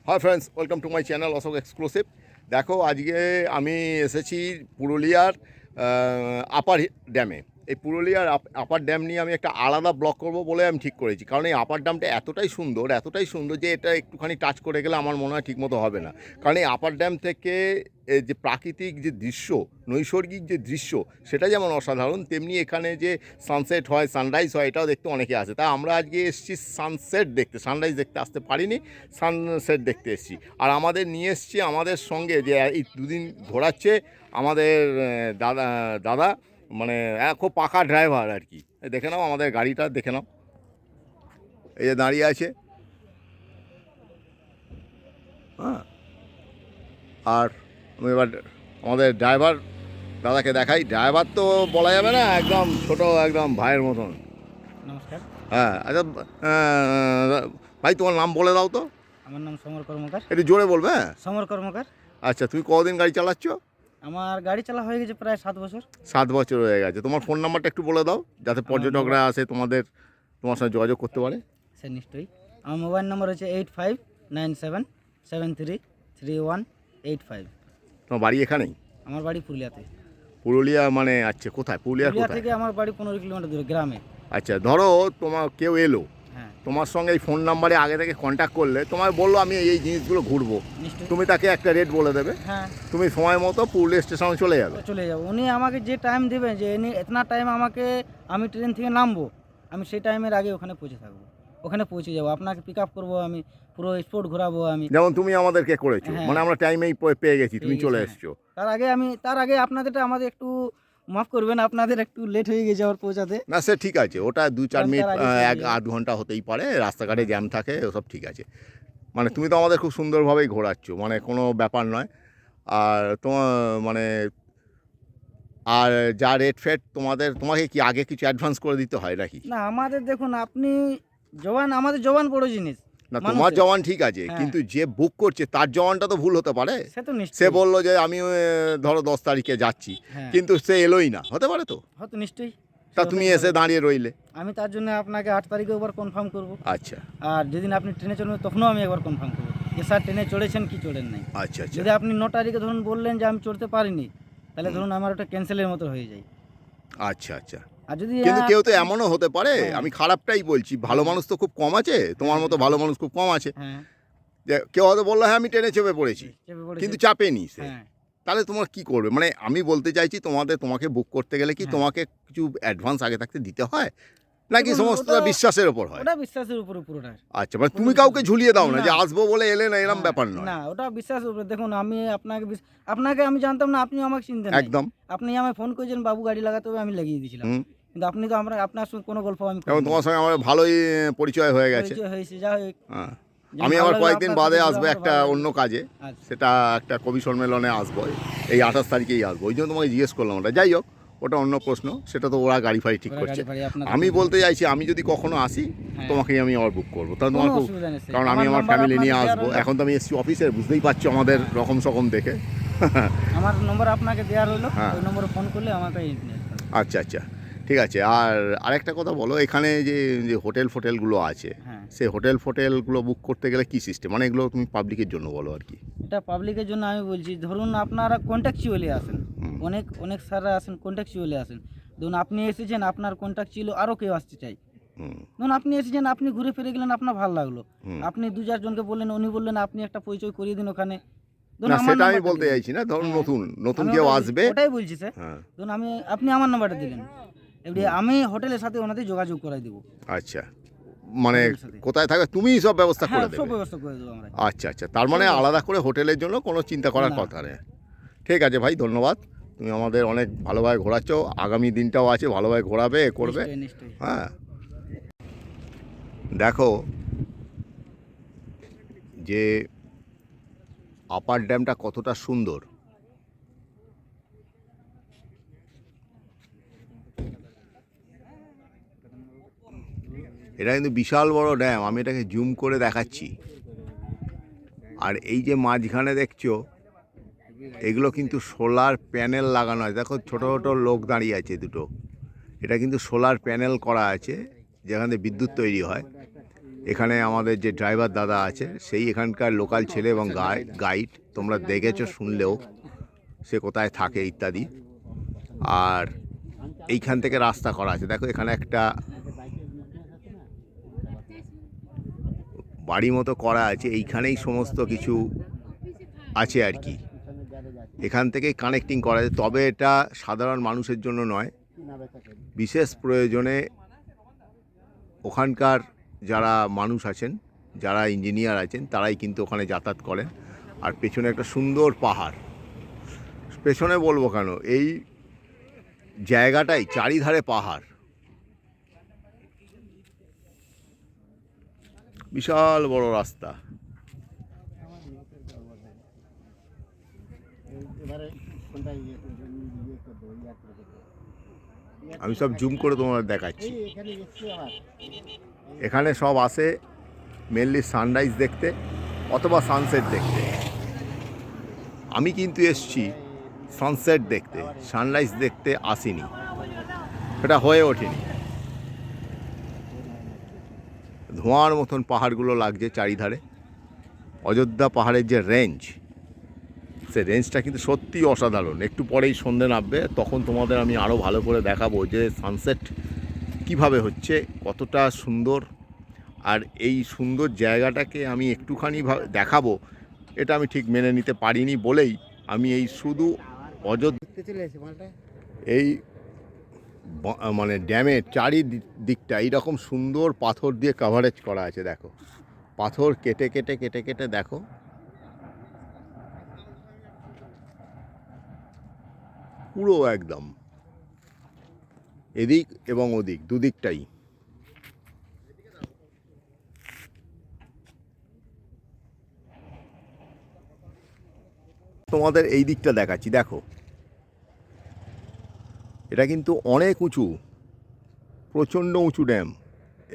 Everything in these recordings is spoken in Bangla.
High friends, welcome to my channel Ashok exclusive. দেখো, আজকে আমি এসেছি পুরুলিয়ার আপার ড্যামে। এই পুরুলিয়ার আপার ড্যাম নিয়ে আমি একটা আলাদা ব্লগ করব বলে আমি ঠিক করেছি, কারণ এই আপার ড্যামটা এতটাই সুন্দর যে এটা একটুখানি টাচ করে গেলে আমার মনে হয় ঠিকমতো হবে না। কারণ এই আপার ড্যাম থেকে যে প্রাকৃতিক যে দৃশ্য, নৈসর্গিক যে দৃশ্য, সেটা যেমন অসাধারণ, তেমনি এখানে যে সানসেট হয়, সানরাইজ হয়, এটাও দেখতে অনেকে আসে। তা আমরা আজকে এসেছি সানসেট দেখতে, সানরাইজ দেখতে আসতে পারিনি, সানসেট দেখতে এসেছি। আর আমাদের নিয়ে এসছি আমাদের সঙ্গে যে এই দুদিন ঘোরাচ্ছে আমাদের দাদা দাদা মানে খুব পাকা ড্রাইভার আর কি। দেখে নাও আমাদের গাড়িটা, দেখে নাও, এই যে দাঁড়িয়ে আছে। হ্যাঁ, আর আমি এবার আমাদের ড্রাইভার দাদাকে দেখাই। ড্রাইভার তো বলা যাবে না, একদম ছোট, একদম ভাইয়ের মতন। নমস্কার। হ্যাঁ, আচ্ছা, ভাই তোমার নাম বলে দাও তো। আমার নাম সমর কর্মকার। একটু জোরে বলবে। হ্যাঁ, সমর কর্মকার। আচ্ছা, তুমি কতদিন গাড়ি চালাচ্ছ? আমার গাড়ি চালা হয়ে গেছে প্রায় 7 বছর। 7 বছর হয়ে গেছে। তোমার ফোন নাম্বারটা একটু বলে দাও, যাতে আমার পর্যটকরা আসে তোমার সঙ্গে যোগাযোগ করতে পারে। স্যার নিশ্চয়ই। আমার মোবাইল নম্বর হচ্ছে 8597733185। তোমার বাড়ি এখানেই? আমার বাড়ি পুরুলিয়াতে। পুরুলিয়া মানে? আচ্ছা, কোথায় পুরুলিয়ার পুরুলিয়া কোথায়? থেকে আমার বাড়ি 15 কিলোমিটার দূরে, গ্রামে। আচ্ছা, ধরো তোমার কেউ এলো, হ্যাঁ, তোমার সঙ্গে এই ফোন নাম্বারে আগে থেকে কন্ট্যাক্ট করলে, তোমায় বললো আমি এই জিনিসগুলো ঘুরবো, নিশ্চয়ই। তুমি তাকে একটা রেট বলে দেবে, হ্যাঁ, তুমি সময় মতো পুরুলিয়া স্টেশনে চলে যাবে। চলে যাব। উনি আমাকে যে টাইম দেবেন, যে এতনা টাইম আমাকে, আমি ট্রেন থেকে নামবো, আমি সেই টাইমের আগে ওখানে পৌঁছে থাকবো, ওখানে পৌঁছে যাবো। আপনাকে পিক আপ করবো, আমি পুরো স্পট ঘোরাবো আমি। যেমন তুমি আমাদেরকে করেছো, হ্যাঁ। মানে আমরা টাইমেই পেয়ে গেছি, তুমি পেয়ে চলে গেছি, এসছো। তার আগে আপনাদেরটা আমাদের একটু মাফ করবেন, আপনাদের একটু লেট হয়ে গেছে আমার পৌঁছাতে। না, সে ঠিক আছে, ওটা 2-4 মিনিট, তার আগে চলে যাই। 1-8 ঘন্টা হতেই পারে, রাস্তাঘাটে জ্যাম থাকে, ওসব ঠিক আছে। মানে তুমি তো আমাদের খুব সুন্দরভাবেই ঘোরাচ্ছ, মানে কোনো ব্যাপার নয়। আর তোমার মানে, আর যা রেট ফেট তোমাকে কি আগে কিছু অ্যাডভান্স করে দিতে হয় নাকি? না, আমাদের দেখুন, আপনি আমাদের জবান বড় জিনিস। না, তোমার মানুষের। জওয়ান ঠিক আছে, হ্যাঁ। কিন্তু যে বুক করছে তার জওয়ানটা তো ভুল হতে পারে। সে তো সে নিশ্চয়ই। বললো যে আমি ধরো 10 তারিখে যাচ্ছি, হ্যাঁ, কিন্তু সে এলোই না, হতে পারে তো। হয়তো নিশ্চয়ই। তা সে তুমি হতেই এসে পারে। দাঁড়িয়ে রইলে। আমি তার জন্য আপনাকে 8 তারিখে একবার কনফার্ম করব। আচ্ছা আর যেদিন আপনি ট্রেনে চড়বেন তখনও আমি একবার কনফার্ম করব যে স্যার ট্রেনে চড়েছেন কি চড়েন নাই। আচ্ছা আচ্ছা যদি আপনি 9 তারিখে ধরুন বললেন যে আমি চড়তে পারিনি, তাহলে ধরুন আমার ওটা ক্যান্সেলের মতো হয়ে যায়। আচ্ছা আচ্ছা। আর যদি কিন্তু কেউ তো এমনও হতে পারে, হ্যাঁ। আমি খারাপটাই বলছি, ভালো মানুষ তো খুব কম আছে, তোমার মতো ভালো মানুষ খুব কম আছে। হ্যাঁ, যে কেউ হয়তো বললো হ্যাঁ আমি ট্রেনে চেপে পড়েছি, চেপে পড়েছে। কিন্তু চাপেনি সে। হ্যাঁ, তাহলে তোমার কি করবে? মানে আমি বলতে চাইছি, তোমাকে বুক করতে গেলে কি হ্যাঁ। তোমাকে কিছু অ্যাডভান্স আগে থাকতে দিতে হয়, নাকি দেখুন, সমস্তটা বিশ্বাসের ওপর হয়? ওটা বিশ্বাসের উপর পুরোটা। আচ্ছা, মানে তুমি কাউকে ঝুলিয়ে দাও না না। যে আসবো বলে এলে না, এরকম হ্যাঁ, ব্যাপার নয়। না, ওটা বিশ্বাসের উপরে। দেখুন, আমি আপনাকে আমি জানতাম না, আপনি আমাকে চিনতেন না। একদম। আপনি আমায় ফোন করেছেন, বাবু গাড়ি লাগাতে হবে, আমি লাগিয়ে দিয়েছিলাম। হুম। কিন্তু আপনি তো আপনার সঙ্গে কোনো গল্প আমি এবং করিনি। তোমার সঙ্গে আমার ভালোই পরিচয় হয়ে গেছে। পরিচয় হয়েছে, যা হোক। হ্যাঁ, যেমন আমি ভালো আবার লাগলো কয়েকদিন আপনার বাদে সাথে ঘুরে, আসবো আমারও একটা ভালো লাগলো। অন্য কাজে, আচ্ছা, সেটা একটা কবি সম্মেলনে আসবো, এই 28 তারিখেই আসবো। ওই জন্য তোমাকে জিজ্ঞেস করলাম। ওটা যাই হোক, ওটা অন্য প্রশ্ন, সেটা তো ওরা গাড়ি ফাড়ি ঠিক ওরা করছে। গাড়ি ফাড়ি আপনাদের আমি করবে। বলতে চাইছি, আমি যদি কখনো আসি, হ্যাঁ। তোমাকেই আমি আবার বুক করবো, তাহলে তোমার কোনো খুব, অসুবিধা নেই স্যার। কারণ আমি আমার নাম্বার ফ্যামিলি নিয়ে আপনাকে দেওয়া আসবো। রইলো। এখন তো আমি এসছি অফিসে, বুঝতেই পারছো আমাদের রকম সকম দেখে। আমার নম্বর আপনাকে দেওয়া রইলো, হ্যাঁ। ওই নম্বরে ফোন করলে আমাকে আচ্ছা আচ্ছা, ঠিক আছে। আর আরেকটা কথা বলো, এখানে যে যে হোটেলগুলো আছে, হ্যাঁ, সেই হোটেলগুলো বুক করতে গেলে কি সিস্টেম? মানে এগুলো তুমি পাবলিকের জন্য বলো আর কি। এটা পাবলিকের জন্য আমি বলছি। ধরুন আপনারা কন্ট্যাকচুয়ালি আসেন, হুম। অনেক স্যাররা আসেন, কন্ট্যাকচুয়ালি আসেন। ধরুন আপনি এসেছেন, আপনার কন্ট্যাক্ট ছিল, আরও কেউ আসতে চাই। হুম। ধরুন আপনি এসেছেন, আপনি ঘুরে ফিরে গেলেন, আপনার ভালো লাগলো, হুম। আপনি 2-4 জনকে বললেন, উনি বললেন, আপনি একটা পরিচয় করিয়ে দিন ওখানে। ধরুন না, আমার সেটা আমি নাম্বারটা বলতে দিলেন। চাইছি না, ধরুন হ্যাঁ, নতুন আমি কেউ ওটাই আসবে। ওটাই বলছি স্যার। হ্যাঁ। ধরুন আপনি আমার নাম্বারটা দিলেন, এবারে আমি হোটেলের সাথে ওনাদের যোগাযোগ করাই দেবো। আচ্ছা, মানে হোটেলের সাথে। কোথায় থাকবে তুমিই সব ব্যবস্থা হ্যাঁ, করে সব দেবে? ব্যবস্থা করে দেবো আমরা। আচ্ছা আচ্ছা, তার মানে সব আলাদা করে হোটেলের জন্য কোনো চিন্তা করার না। কথা নেই। ঠিক আছে ভাই, ধন্যবাদ। তুমি আমাদের অনেক ভালোভাবে ঘোরাচ্ছ, আগামী দিনটাও আছে, ভালোভাবে ঘোরাবে, করবে। নিশ্চয়ই, নিশ্চয়ই। হ্যাঁ, দেখো যে আপার ড্যামটা কতটা সুন্দর। এটা কিন্তু বিশাল বড় ড্যাম, আমি এটাকে জুম করে দেখাচ্ছি। আর এই যে মাঝখানে দেখছো, এগুলো কিন্তু সোলার প্যানেল লাগানো আছে। দেখো ছোট ছোট লোক দাঁড়িয়ে আছে দুটো, এটা কিন্তু সোলার প্যানেল করা আছে, যেখানে বিদ্যুৎ তৈরি হয়। এখানে আমাদের যে ড্রাইভার দাদা আছে সেই এখানকার লোকাল ছেলে এবং গাইড, তোমরা দেখেছো শুনলেও সে কোথায় থাকে ইত্যাদি। আর এইখান থেকে রাস্তা করা আছে, দেখো এখানে একটা বাড়ি মতো করা আছে, এইখানেই সমস্ত কিছু আছে আর কি। এখান থেকেই কানেক্টিং করা আছে, তবে এটা সাধারণ মানুষের জন্য নয়, বিশেষ প্রয়োজনে ওখানকার যারা মানুষ আছেন, যারা ইঞ্জিনিয়ার আছেন, তারাই কিন্তু ওখানে যাতায়াত করেন। আর পেছনে একটা সুন্দর পাহাড়, পেছনে বলবো কেন, এই জায়গাটাই চারিধারে পাহাড়, বিশাল বড় রাস্তা। আমি সব জুম করে তোমাদের দেখাচ্ছি। এখানে সব আসে মেনলি সানরাইজ দেখতে অথবা সানসেট দেখতে। আমি কিন্তু এসছি সানসেট দেখতে, সানরাইজ দেখতে আসিনি, সেটা হয়ে ওঠেনি। ধোঁয়ার মতন পাহাড়গুলো লাগছে চারিধারে। অযোধ্যা পাহাড়ের যে রেঞ্জ, সে রেঞ্জটা কিন্তু সত্যি অসাধারণ। একটু পরেই সন্ধে নামবে, তখন তোমাদের আমি আরও ভালো করে দেখাবো যে সানসেট কিভাবে হচ্ছে, কতটা সুন্দর। আর এই সুন্দর জায়গাটাকে আমি একটুখানি দেখাবো, এটা আমি ঠিক মেনে নিতে পারিনি বলেই আমি এই শুধু অযোধ্যা এই মানে ড্যামের চারিদিকটা এইরকম সুন্দর পাথর দিয়ে কাভারেজ করা আছে। দেখো পাথর কেটে কেটে কেটে কেটে দেখো, পুরো একদম এদিক এবং ওদিক দুদিকটাই। তোমাদের এই দিকটা দেখাচ্ছি, দেখো এটা কিন্তু অনেক উঁচু, প্রচণ্ড উঁচু ড্যাম।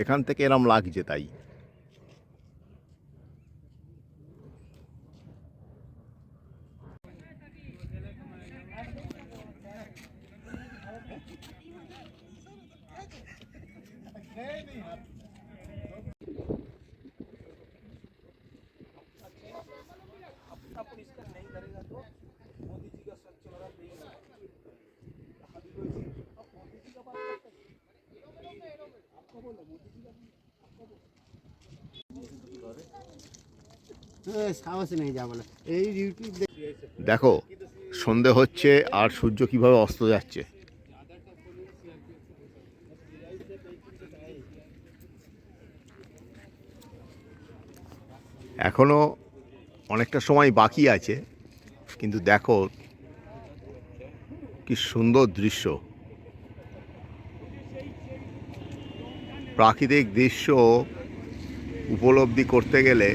এখান থেকে এরম লাগছে তাই। দেখো সন্ধে হচ্ছে আর সূর্য কিভাবে অস্ত যাচ্ছে। এখনো অনেকটা সময় বাকি আছে, কিন্তু দেখো কি সুন্দর দৃশ্য। প্রাকৃতিক দৃশ্য উপলব্ধি করতে গেলে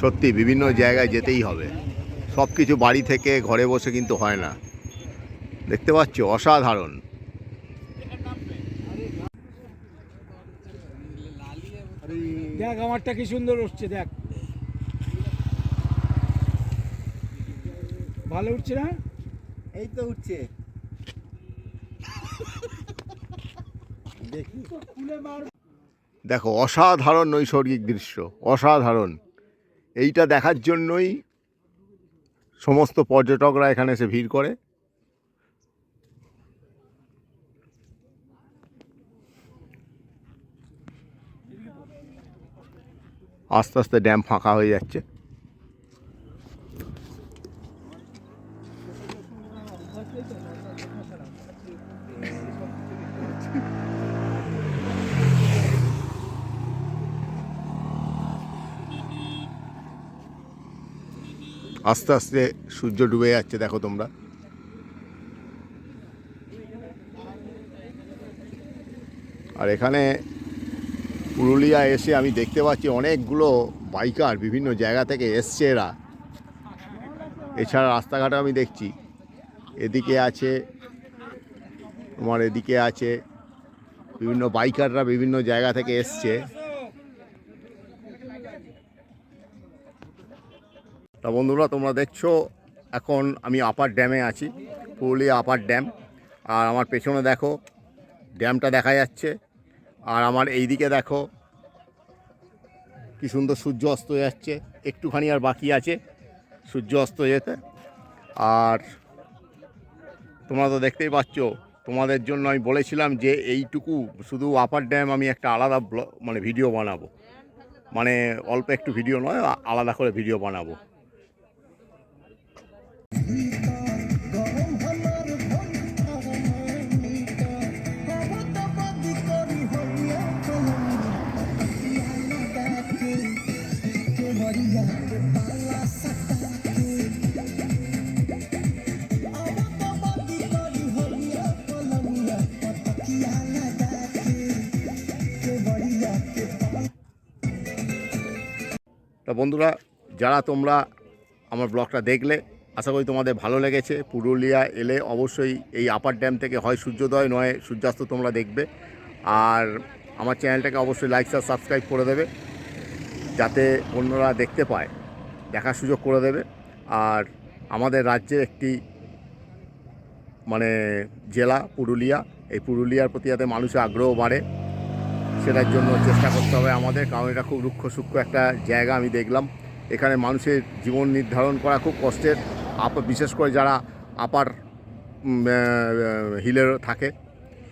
সত্যি বিভিন্ন জায়গায় যেতেই হবে। সব কিছু বাড়ি থেকে ঘরে বসে কিন্তু হয় না। দেখতে পাচ্ছ অসাধারণ। দেখ আমারটা কি সুন্দর উঠছে, দেখ ভালো উঠছে না? এই তো উঠছে, দেখো অসাধারণ নৈসর্গিক দৃশ্য, অসাধারণ। এইটা দেখার জন্যই সমস্ত পর্যটকরা এখানে এসে ভিড় করে। আস্তে আস্তে ড্যাম ফাঁকা হয়ে যাচ্ছে। আস্তে আস্তে সূর্য ডুবে যাচ্ছে, দেখো তোমরা। আর এখানে পুরুলিয়া এসে আমি দেখতে পাচ্ছি অনেকগুলো বাইকার বিভিন্ন জায়গা থেকে এসছে এরা। এছাড়া রাস্তাঘাটে আমি দেখছি এদিকে আছে তোমার, এদিকে আছে বিভিন্ন বাইকাররা বিভিন্ন জায়গা থেকে এসছে। তা বন্ধুরা তোমরা দেখছো এখন আমি আপার ড্যামে আছি, পুরুলিয়া আপার ড্যাম। আর আমার পেছনে দেখো ড্যামটা দেখা যাচ্ছে। আর আমার এই দিকে দেখো কি সুন্দর সূর্য অস্ত যাচ্ছে, একটুখানি আর বাকি আছে সূর্য অস্ত যেতে। আর তোমরা তো দেখতেই পাচ্ছ, তোমাদের জন্য আমি বলেছিলাম যে এইটুকু শুধু আপার ড্যাম আমি একটা আলাদা মানে ভিডিও বানাবো, মানে অল্প একটু ভিডিও নয়, আলাদা করে ভিডিও বানাবো। তা বন্ধুরা, যারা তোমরা আমার ব্লগটা দেখলে, আশা করি তোমাদের ভালো লেগেছে। পুরুলিয়া এলে অবশ্যই এই আপার ড্যাম থেকে হয় সূর্যোদয় নয় সূর্যাস্ত তোমরা দেখবে। আর আমার চ্যানেলটাকে অবশ্যই লাইক আর সাবস্ক্রাইব করে দেবে, যাতে অন্যরা দেখতে পায়, দেখার সুযোগ করে দেবে। আর আমাদের রাজ্যের একটি মানে জেলা পুরুলিয়া, এই পুরুলিয়ার প্রতি যাতে মানুষের আগ্রহ বাড়ে, সেটার জন্য চেষ্টা করতে হবে আমাদের। কারণ এটা খুব রুক্ষ সূক্ষ্ম একটা জায়গা। আমি দেখলাম এখানে মানুষের জীবন নির্ধারণ করা খুব কষ্টের, বিশেষ করে যারা আপার হিলে থাকে,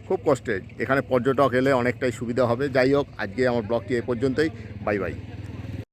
খুব কষ্টের। এখানে পর্যটক এলে অনেকটাই সুবিধা হবে। যাই হোক, আজকে আমার ব্লগটি এ পর্যন্তই। Bye bye.